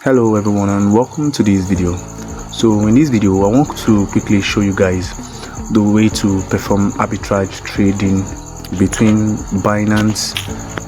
Hello everyone and welcome to this video. So in this video I want to quickly show you guys the way to perform arbitrage trading between Binance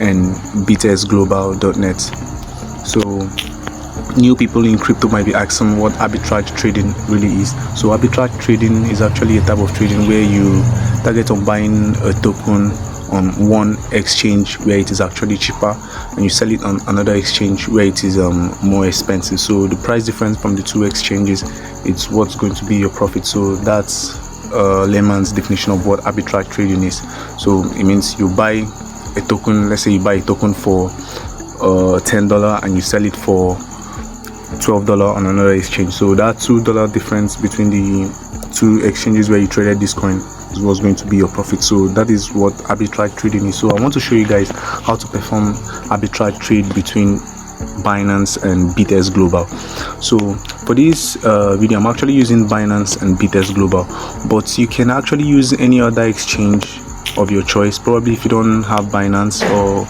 and bitsglobal.net. So new people in crypto might be asking what arbitrage trading really is. So arbitrage trading is actually a type of trading where you target on buying a token on one exchange where it is actually cheaper and you sell it on another exchange where it is more expensive. So the price difference from the two exchanges, it's what's going to be your profit. So that's layman's definition of what arbitrage trading is. So it means you buy a token, let's say you buy a token for $10 and you sell it for $12 on another exchange. So that $2 difference between the two exchanges where you traded this coin was going to be your profit. So that is what arbitrage trading is. So I want to show you guys how to perform arbitrage trade between Binance and BTS Global. So for this video I'm actually using Binance and BTS Global, but you can actually use any other exchange of your choice. Probably if you don't have Binance, or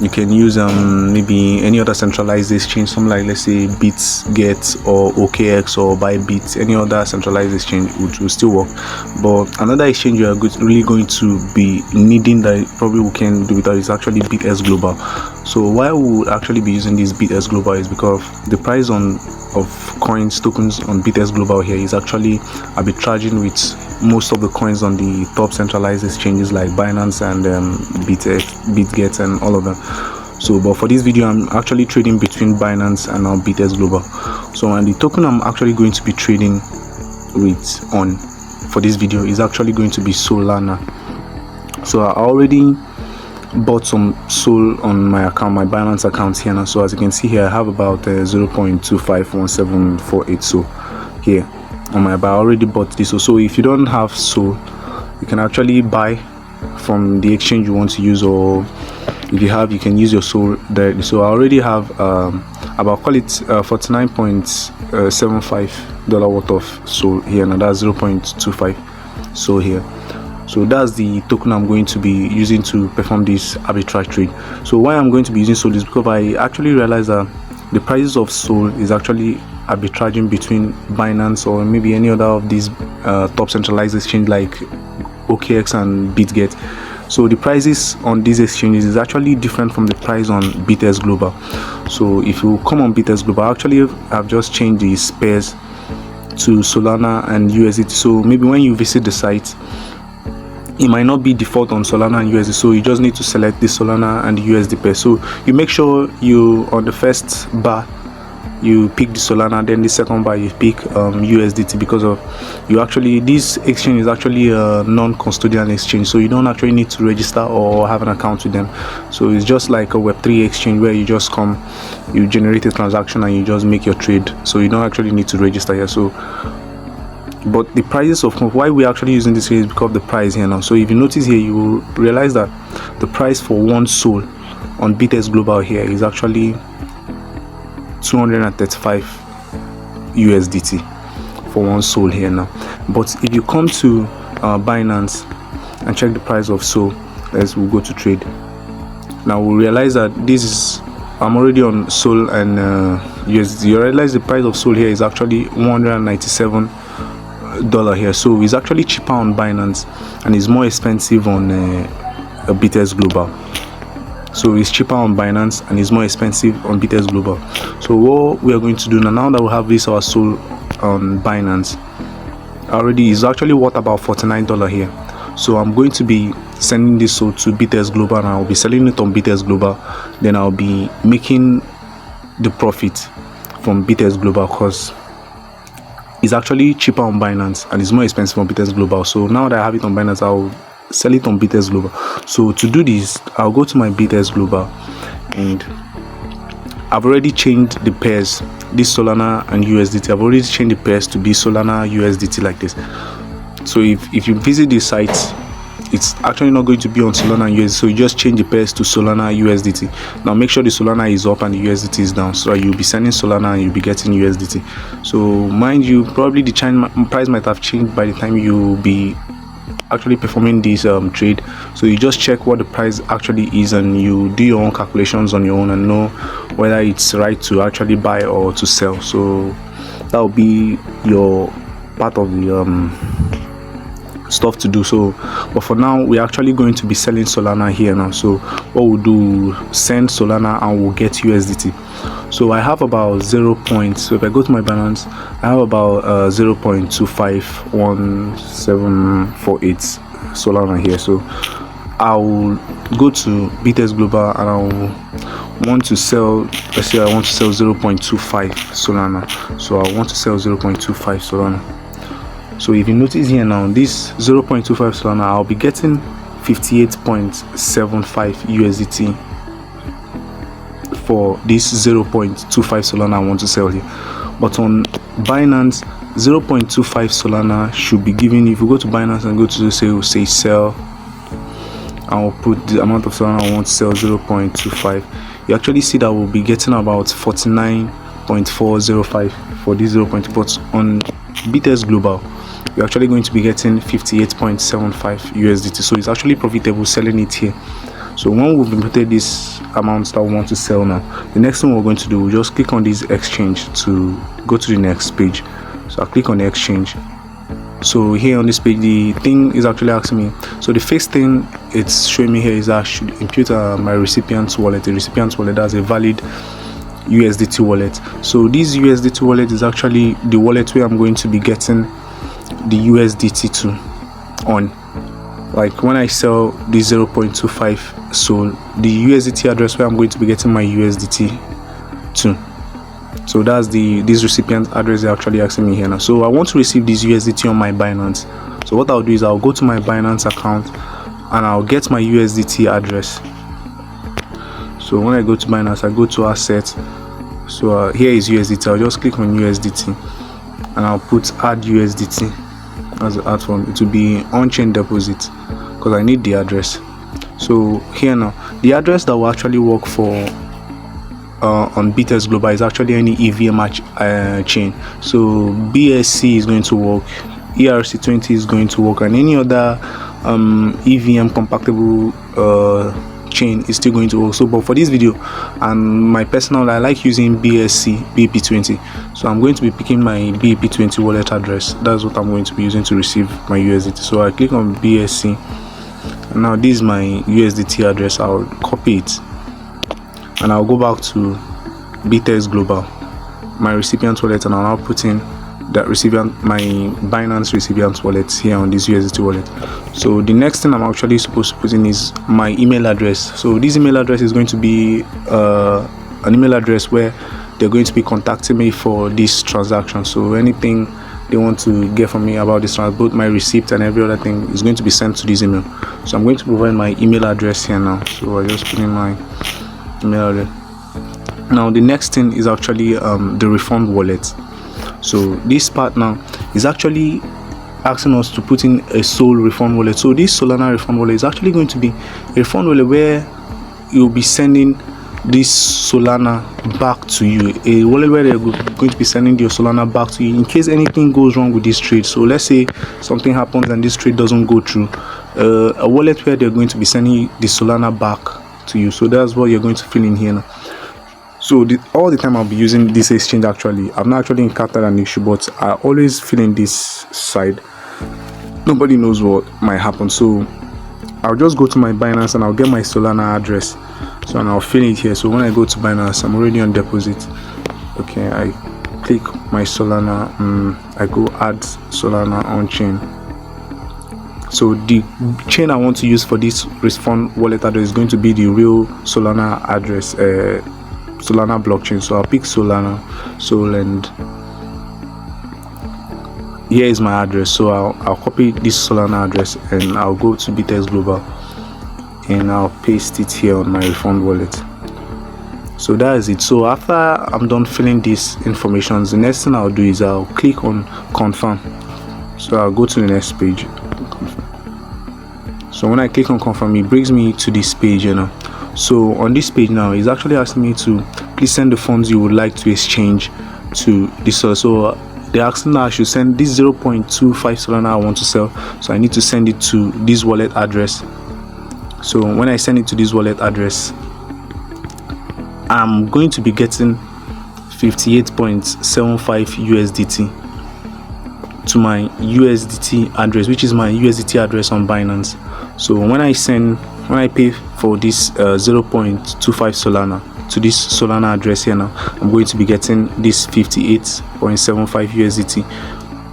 you can use maybe any other centralized exchange, something like, let's say, BitGet or OKX or Bybit. Any other centralized exchange will still work. But another exchange you are really going to be needing that probably we can do without is actually BTS Global. So why we would actually be using this BTS Global is because the price of coins, tokens on BTS Global here is actually arbitraging with most of the coins on the top centralized exchanges like Binance and BitGet and all of them. So but for this video I'm actually trading between Binance and BTS Global. So and the token I'm actually going to be trading with on for this video is actually going to be Solana. So I already bought some Sol on my account, my Binance account here now. So as you can see here I have about 0.251748 so here on my buy. I already bought this. So if you don't have Sol, you can actually buy from the exchange you want to use, or if you have, you can use your Sol directly. So I already have about, call it $49.75 worth of Sol here, and that's 0.25 Sol here. So that's the token I'm going to be using to perform this arbitrage trade. So why I'm going to be using Sol is because I actually realized that the prices of Sol is actually arbitraging between Binance or maybe any other of these top centralized exchange like OKX and BitGet. So the prices on these exchanges is actually different from the price on BTS Global. So if you come on BTS Global, actually I've just changed the pairs to Solana and USDT. So maybe when you visit the site, it might not be default on Solana and USD, so you just need to select the Solana and the USD pair. So you make sure you, on the first bar, you pick the Solana, then the second bar you pick USDT, because of you actually, this exchange is actually a non-custodial exchange, so you don't actually need to register or have an account with them. So it's just like a Web3 exchange where you just come, you generate a transaction and you just make your trade, so you don't actually need to register here. So but the prices of why we're actually using this here is because of the price here now. So if you notice here, you will realize that the price for one Sol on BTS Global here is actually 235 USDT for one Sol here now. But if you come to Binance and check the price of Sol, we'll go to trade. Now we'll realize that this is, I'm already on Sol and USDT. You realize the price of Sol here is actually $197 here. So it's actually cheaper on Binance and it's more expensive on BTS Global. So it's cheaper on Binance and it's more expensive on BTS Global. So what we are going to do now that we have this our Sol on Binance already, is actually worth about $49 here. So I'm going to be sending this Sol to BTS Global and I'll be selling it on BTS Global. Then I'll be making the profit from BTS Global because it's actually cheaper on Binance and it's more expensive on BTS Global. So now that I have it on Binance, I'll sell it on BTS Global. So to do this, I'll go to my BTS Global and I've already changed the pairs, this Solana and USDT. I've already changed the pairs to be Solana USDT like this. So if you visit this site, it's actually not going to be on Solana and USDT, so you just change the pairs to Solana USDT. Now make sure the Solana is up and the USDT is down, so you'll be sending Solana and you'll be getting USDT. So mind you, probably the price might have changed by the time you'll be actually performing this trade. So you just check what the price actually is, and you do your own calculations on your own and know whether it's right to actually buy or to sell. So that will be your part of the stuff to do. So but for now, we're actually going to be selling Solana here now. So what we'll do, send Solana and we'll get USDT. So I have about 0. So if I go to my balance, I have about 0.251748 Solana here. So I'll go to BTS Global and I'll want to sell, let's say I want to sell 0.25 Solana. So I want to sell 0.25 Solana. So if you notice here now, this 0.25 Solana, I'll be getting 58.75 USDT for this 0.25 Solana I want to sell here. But on Binance, 0.25 Solana should be given. If you go to Binance and go to say sell, I'll put the amount of Solana I want to sell, 0.25. You actually see that we'll be getting about 49.405 for this 0.2. But on BTS Global, you're actually going to be getting 58.75 USDT. So it's actually profitable selling it here. So when we've inputted these amounts that we want to sell now, the next thing we're going to do, we'll just click on this exchange to go to the next page. So I'll click on the exchange. So here on this page, the thing is actually asking me, so the first thing it's showing me here is that I should impute my recipient's wallet. The recipient's wallet, that's a valid USDT wallet. So this USDT wallet is actually the wallet where I'm going to be getting the USDT to on. Like when I sell the 0.25, so the USDT address where I'm going to be getting my USDT to. So that's this recipient address they're actually asking me here now. So I want to receive this USDT on my Binance. So what I'll do is I'll go to my Binance account and I'll get my USDT address. So when I go to Binance, I go to assets. So here is USDT. I'll just click on USDT and I'll put add USDT as an add form. It will be on-chain deposit because I need the address. So here now, the address that will actually work for on BTS Global is actually any EVM chain. So BSC is going to work, ERC20 is going to work, and any other EVM compatible chain is still going to work. So but for this video and my personal, I like using BSC BEP20. So I'm going to be picking my BEP20 wallet address. That's what I'm going to be using to receive my USDT. So I click on BSC and now this is my USDT address. I'll copy it and I'll go back to BTS Global, my recipient wallet, and I'll now put in that recipient, my Binance recipient wallet here on this USDT wallet. So the next thing I'm actually supposed to put in is my email address. So this email address is going to be an email address where they're going to be contacting me for this transaction. So anything they want to get from me about this transaction, both my receipt and every other thing, is going to be sent to this email. So I'm going to provide my email address here now. So I just put in my email address. Now the next thing is actually the refund wallet. So this part now is actually asking us to put in a Sol refund wallet. So this Solana refund wallet is actually going to be a refund wallet where you'll be sending this Solana back to you, a wallet where they're going to be sending your Solana back to you in case anything goes wrong with this trade. So let's say something happens and this trade doesn't go through, a wallet where they're going to be sending the Solana back to you. So that's what you're going to fill in here now. So all the time I'll be using this exchange. Actually, I've not actually encountered an issue, but I always fill in this side. Nobody knows what might happen, so I'll just go to my Binance and I'll get my Solana address. So and I'll fill it here. So when I go to Binance, I'm already on deposit. Okay, I click my Solana. I go add Solana on chain. So the chain I want to use for this refund wallet address is going to be the real Solana address, Solana blockchain. So I'll pick Solana, Sol, and here is my address. So I'll copy this Solana address and I'll go to BTS Global and I'll paste it here on my refund wallet. So that is it. So after I'm done filling these information, the next thing I'll do is I'll click on confirm. So I'll go to the next page. So when I click on confirm, it brings me to this page, you know. So on this page now, it's actually asking me to please send the funds you would like to exchange to this. So they're asking that I should send this 0.25 Solana I want to sell, so I need to send it to this wallet address. So when I send it to this wallet address, I'm going to be getting 58.75 USDT to my USDT address, which is my USDT address on Binance. So when I pay for this 0.25 Solana to this Solana address here now, I'm going to be getting this 58.75 USDT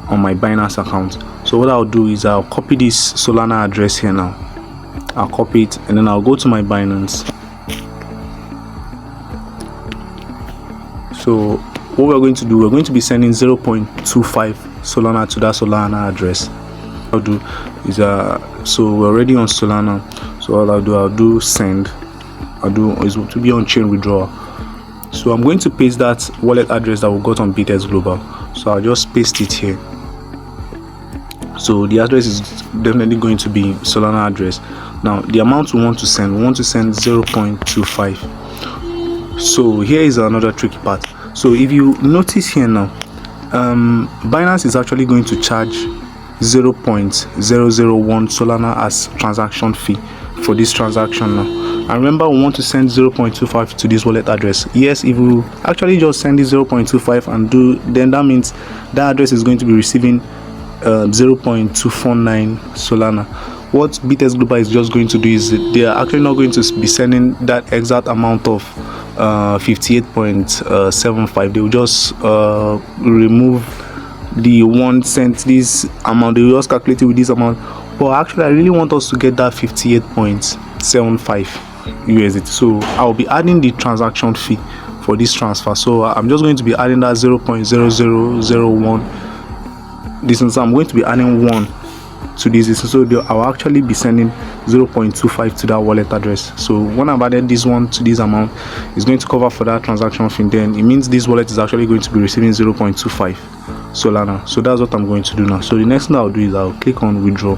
on my Binance account. So what I'll do is I'll copy this Solana address here now. I'll copy it and then I'll go to my Binance. So what we're going to do, we're going to be sending 0.25 Solana to that Solana address. I'll do is so we're already on Solana, so all I'll do send. I'll do is to be on chain withdrawal. So I'm going to paste that wallet address that we got on BTS Global. So I'll just paste it here. So the address is definitely going to be Solana address. Now the amount we want to send 0.25. So here is another tricky part. So if you notice here now, Binance is actually going to charge 0.001 Solana as transaction fee for this transaction now. And remember, we want to send 0.25 to this wallet address. Yes, if you actually just send this 0.25 and then that means that address is going to be receiving 0.249 Solana. What BTS Global is just going to do is they are actually not going to be sending that exact amount of 58.75. They will just remove the 1 cent, this amount. They will just calculate it with this amount. But actually I really want us to get that 58.75 USDT. So I'll be adding the transaction fee for this transfer. So I'm just going to be adding that 0.0001 distance. So I'm going to be adding 1 to this distance. So I'll actually be sending 0.25 to that wallet address. So when I've added this one to this amount, it's going to cover for that transaction fee. Then it means this wallet is actually going to be receiving 0.25 Solana. So that's what I'm going to do now. So the next thing I'll do is I'll click on withdraw.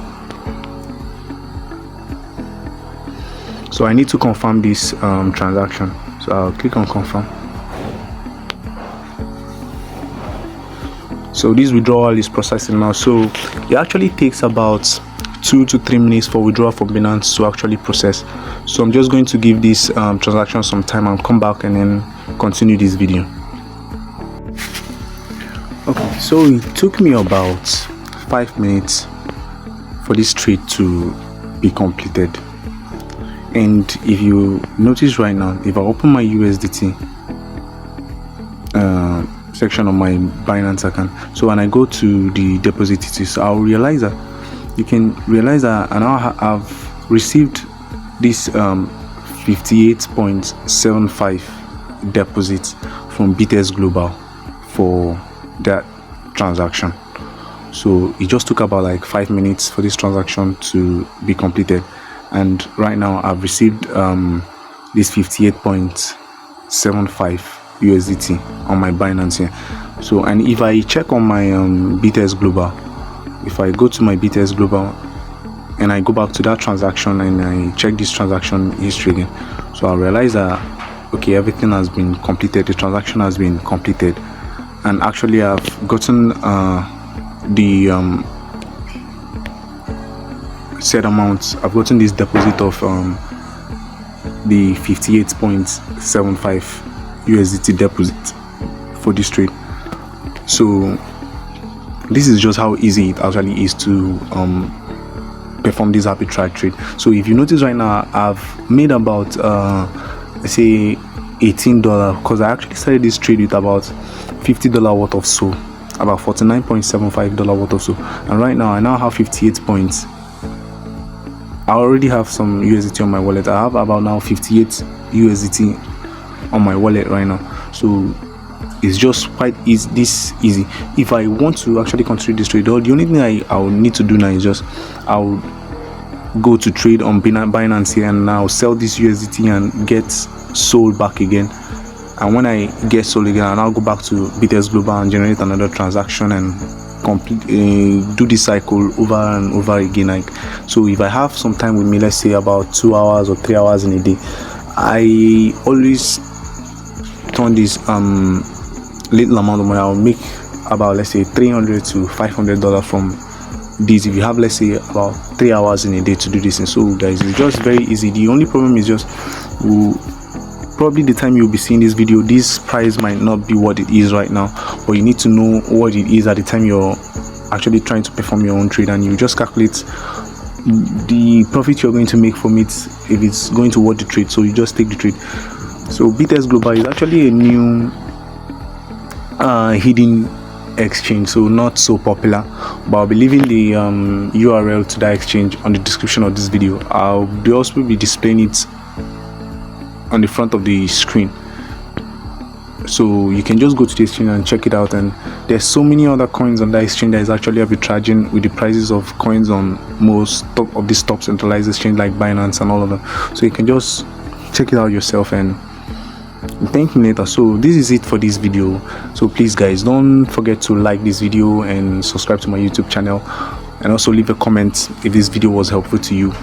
So I need to confirm this transaction. So I'll click on confirm. So this withdrawal is processing now. So it actually takes about 2 to 3 minutes for withdrawal from Binance to actually process. So I'm just going to give this transaction some time and come back and then continue this video. Okay, so it took me about 5 minutes for this trade to be completed. And if you notice right now, if I open my USDT section of my Binance account, so when I go to the deposit details, I'll realize that you can realize that I now have received this 58.75 deposit from BTS Global for that transaction. So it just took about like 5 minutes for this transaction to be completed, and right now I've received this 58.75 USDT on my Binance here. So, and if I check on my BTS Global, if I go to my BTS Global and I go back to that transaction and I check this transaction history again, so I'll realize that okay, everything has been completed, the transaction has been completed, and actually I've gotten the said amount. I've gotten this deposit of the 58.75 USDT deposit for this trade. So this is just how easy it actually is to perform this arbitrage trade. So if you notice right now, I've made about let's say $18, because I actually started this trade with about $50 worth of SOL, about $49.75 worth of SOL, and right now I now have 58 points. I already have some USDT on my wallet. I have about now 58 USDT on my wallet right now. So it's just quite easy. If I want to actually continue this trade, the only thing I will need to do now is just I'll go to trade on Binance here, and I'll sell this USDT and get sold back again. And when I get sold again, I'll now go back to BTS Global and generate another transaction and complete do this cycle over and over again. Like, so if I have some time with me, let's say about 2 hours or 3 hours in a day, I always turn this little amount of money. about, let's say, $300 to $500 from this if you have, let's say, about 3 hours in a day to do this. And so guys, it's just very easy. The only problem is just probably the time you'll be seeing this video, this price might not be what it is right now, but you need to know what it is at the time you're actually trying to perform your own trade, and you just calculate the profit you're going to make from it if it's going to worth the trade. So you just take the trade. So BTS Global is actually a new hidden exchange, so not so popular, but I'll be leaving the URL to that exchange on the description of this video. I'll also be displaying it on the front of the screen, so you can just go to the exchange and check it out. And there's so many other coins on that exchange that is actually arbitraging with the prices of coins on most of these top centralized exchange like Binance and all of them. So you can just check it out yourself and thank me later. So this is it for this video. So please guys, don't forget to like this video and subscribe to my YouTube channel, and also leave a comment if this video was helpful to you.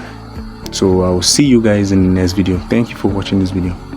So I'll see you guys in the next video. Thank you for watching this video.